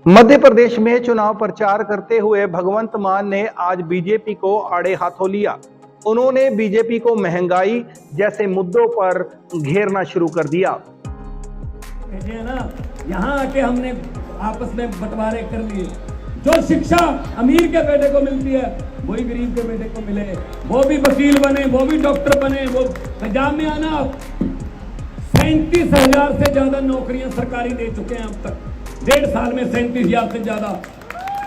मध्य प्रदेश में चुनाव प्रचार करते हुए भगवंत मान ने आज बीजेपी को आड़े हाथों लिया। उन्होंने बीजेपी को महंगाई जैसे मुद्दों पर घेरना शुरू कर दिया। भेजे ना, यहाँ आके हमने आपस में बंटवारे कर लिए। जो शिक्षा अमीर के बेटे को मिलती है वही गरीब के बेटे को मिले, वो भी वकील बने, वो भी डॉक्टर बने। वो पंजाब में आना 37,000 से ज्यादा नौकरियां सरकारी दे चुके हैं अब तक। 1.5 साल में 37,000 से ज्यादा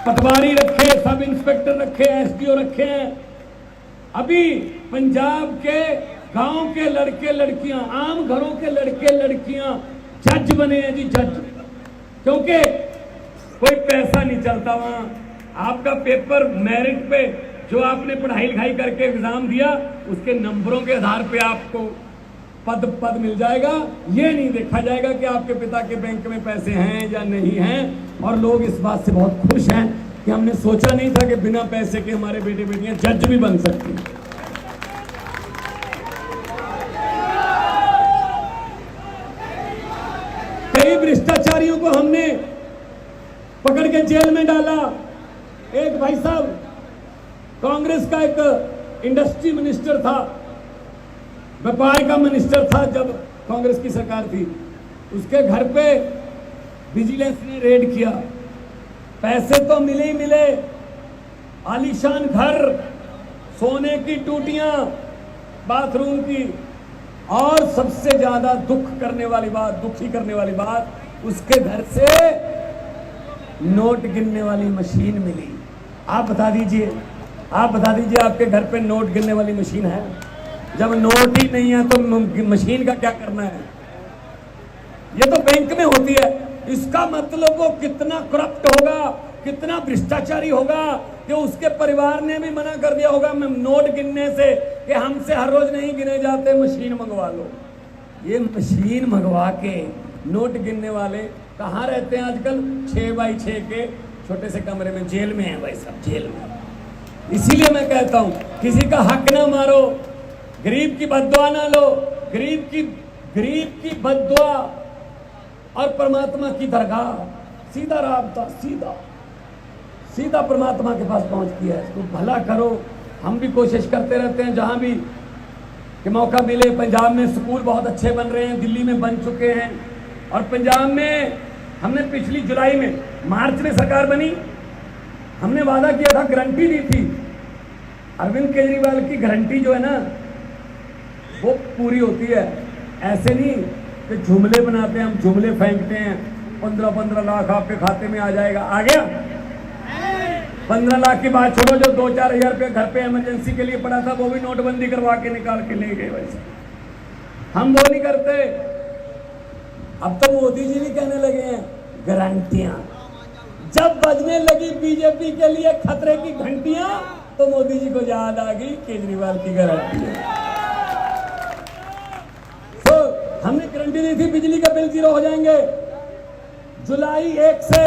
पटवारी रखे, सब इंस्पेक्टर रखे, एसडीओ रखे हैं। अभी पंजाब के गांव के लड़के लड़कियां, आम घरों के लड़के लड़कियां जज बने हैं जी, जज। क्योंकि कोई पैसा नहीं चलता वहां। आपका पेपर मेरिट पे जो आपने पढ़ाई लिखाई करके एग्जाम दिया उसके नंबरों के आधार पे आपको पद मिल जाएगा। ये नहीं देखा जाएगा कि आपके पिता के बैंक में पैसे हैं या नहीं हैं। और लोग इस बात से बहुत खुश हैं कि हमने सोचा नहीं था कि बिना पैसे के हमारे बेटे बेटियां जज भी बन सकती हैं। कई भ्रष्टाचारियों को हमने पकड़ के जेल में डाला। एक भाई साहब कांग्रेस का एक इंडस्ट्री मिनिस्टर था, व्यापार का मिनिस्टर था जब कांग्रेस की सरकार थी। उसके घर पे विजिलेंस ने रेड किया। पैसे तो मिले ही मिले, आलीशान घर, सोने की टूटियां बाथरूम की, और सबसे ज्यादा दुखी करने वाली बात उसके घर से नोट गिनने वाली मशीन मिली। आप बता दीजिए आपके घर पे नोट गिनने वाली मशीन है? जब नोट ही नहीं है तो मशीन का क्या करना है? ये तो बैंक में होती है। इसका मतलब वो कितना करप्ट होगा, कितना भ्रष्टाचारी होगा कि उसके परिवार ने भी मना कर दिया होगा नोट गिनने से कि हमसे हर रोज नहीं गिने जाते, मशीन मंगवा लो। ये मशीन मंगवा के नोट गिनने वाले कहाँ रहते हैं आजकल? 6x6 के छोटे से कमरे में, जेल में है भाई साहब, जेल में। इसीलिए मैं कहता हूं किसी का हक ना मारो, गरीब की बद्दुआ ना लो। गरीब की बद्दुआ और परमात्मा की दरगाह सीधा रास्ता, सीधा परमात्मा के पास पहुंचती है। तो भला करो। हम भी कोशिश करते रहते हैं जहां भी कि मौका मिले। पंजाब में स्कूल बहुत अच्छे बन रहे हैं, दिल्ली में बन चुके हैं। और पंजाब में हमने पिछली जुलाई में, मार्च में सरकार बनी, हमने वादा किया था, गारंटी दी थी। अरविंद केजरीवाल की गारंटी जो है ना वो पूरी होती है। ऐसे नहीं कि जुमले बनाते हैं, हम जुमले फेंकते हैं 15-15 लाख आपके खाते में आ जाएगा। आ गया? 15 लाख की बात छोड़ो, जो 2-4 हज़ार रुपये घर पे इमरजेंसी के लिए पड़ा था वो भी नोटबंदी करवा के निकाल के ले गए। वैसे हम वो नहीं करते। अब तो मोदी जी भी कहने लगे हैं गारंटियां। जब बजने लगी बीजेपी के लिए खतरे की घंटियां तो मोदी जी को याद आ गई केजरीवाल की गारंटी। तो हमने गारंटी दी थी बिजली का बिल 0 हो जाएंगे। जुलाई 1 से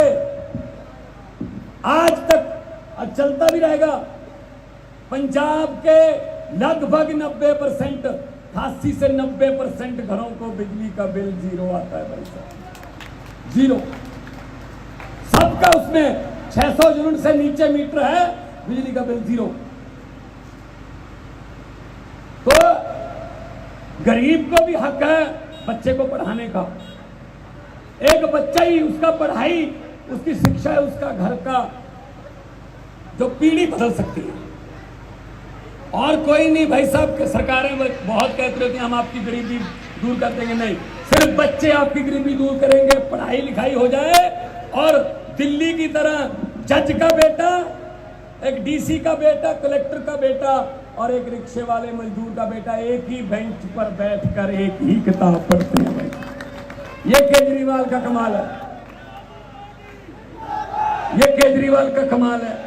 आज तक और चलता भी रहेगा। पंजाब के लगभग 90%, 80 से 90% घरों को बिजली का बिल 0 आता है भाई साहब, 0। सबका उसमें 600 यूनिट से नीचे मीटर है, बिजली का बिल 0। तो गरीब को भी हक है बच्चे को पढ़ाने का। एक बच्चा ही, उसका पढ़ाई, उसकी शिक्षा है, उसका घर का जो पीढ़ी बदल सकती है। और कोई नहीं भाई साहब। सरकारें बहुत कहते रहती हैं हम आपकी गरीबी दूर कर देंगे। नहीं, सिर्फ बच्चे आपकी गरीबी दूर करेंगे। पढ़ाई लिखाई हो जाए और दिल्ली की तरह जज का बेटा, एक डीसी का बेटा, कलेक्टर का बेटा और एक रिक्शे वाले मजदूर का बेटा एक ही बेंच पर बैठकर एक ही किताब पढ़ते हैं भाई। ये केजरीवाल का कमाल है, ये केजरीवाल का कमाल है।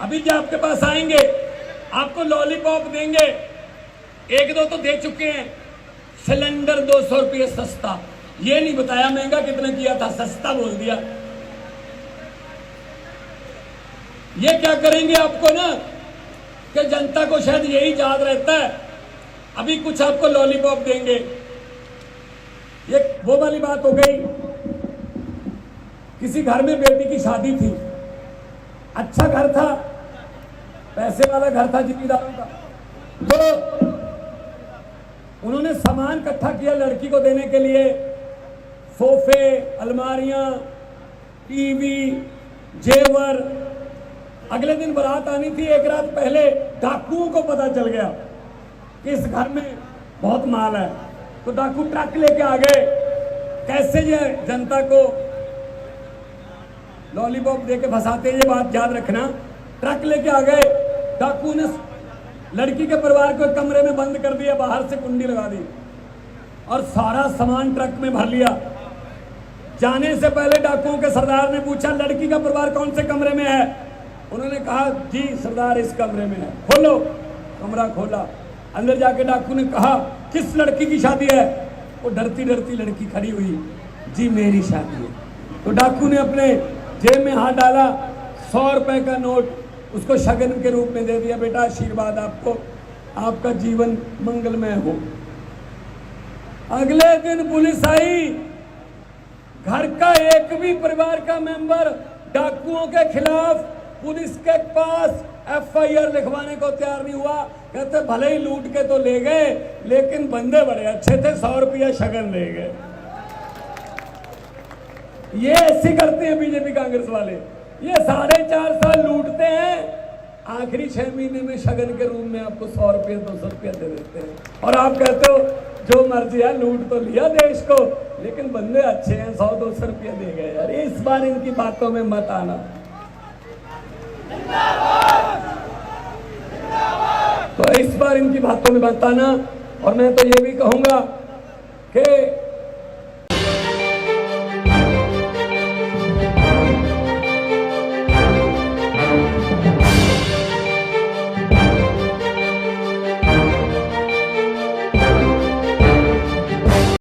अभी जो आपके पास आएंगे आपको लॉलीपॉप देंगे, 1-2 तो दे चुके हैं। सिलेंडर 200 रुपये सस्ता, ये नहीं बताया महंगा कितना किया था, सस्ता बोल दिया। ये क्या करेंगे आपको ना कि जनता को शायद यही याद रहता है, अभी कुछ आपको लॉलीपॉप देंगे। ये वो वाली बात हो गई। किसी घर में बेटी की शादी थी, अच्छा घर था, पैसे वाला घर था जिम्मेदारों का, तो उन्होंने सामान इकट्ठा किया लड़की को देने के लिए, सोफे, अलमारियां, टीवी, जेवर। अगले दिन बारात आनी थी, एक रात पहले डाकुओं को पता चल गया कि इस घर में बहुत माल है, तो डाकू ट्रक लेके आ गए। कैसे ये जनता को लॉलीपॉप देके फंसाते, ये बात याद रखना। ट्रक लेके आ गए, डाकू ने लड़की के परिवार को एक कमरे में बंद कर दिया, बाहर से कुंडी लगा दी और सारा सामान ट्रक में भर लिया। जाने से पहले डाकुओं के सरदार ने पूछा, लड़की का परिवार कौन से कमरे में है? उन्होंने कहा, जी सरदार इस कमरे में है। खोलो। कमरा खोला, अंदर जाके डाकू ने कहा, किस लड़की की शादी है? वो डरती डरती लड़की खड़ी हुई, जी मेरी शादी है। तो डाकू ने अपने जेब में हाथ डाला, 100 रुपए का नोट उसको शगन के रूप में दे दिया, बेटा आशीर्वाद आपको, आपका जीवन मंगलमय हो। अगले दिन पुलिस आई, घर का एक भी परिवार का मेंबर डाकुओं के खिलाफ पुलिस के पास FIR लिखवाने को तैयार नहीं हुआ। कहते भले ही लूट के तो ले गए, लेकिन बंदे बड़े अच्छे थे, 100 रुपया शगन ले गए। ये ऐसे करते हैं बीजेपी कांग्रेस वाले, ये 4.5 साल लूटते हैं, आखिरी 6 महीने में शगन के रूप में आपको 100 रुपया 200 रुपया दे देते हैं। और आप कहते हो जो मर्जी है, लूट तो लिया देश को, लेकिन बंदे अच्छे हैं, 100-200 रुपया दे गए। यार इस बार इनकी बातों में मत आना। तो इस बार इनकी बातों में मत आना। और मैं तो ये भी कहूंगा कि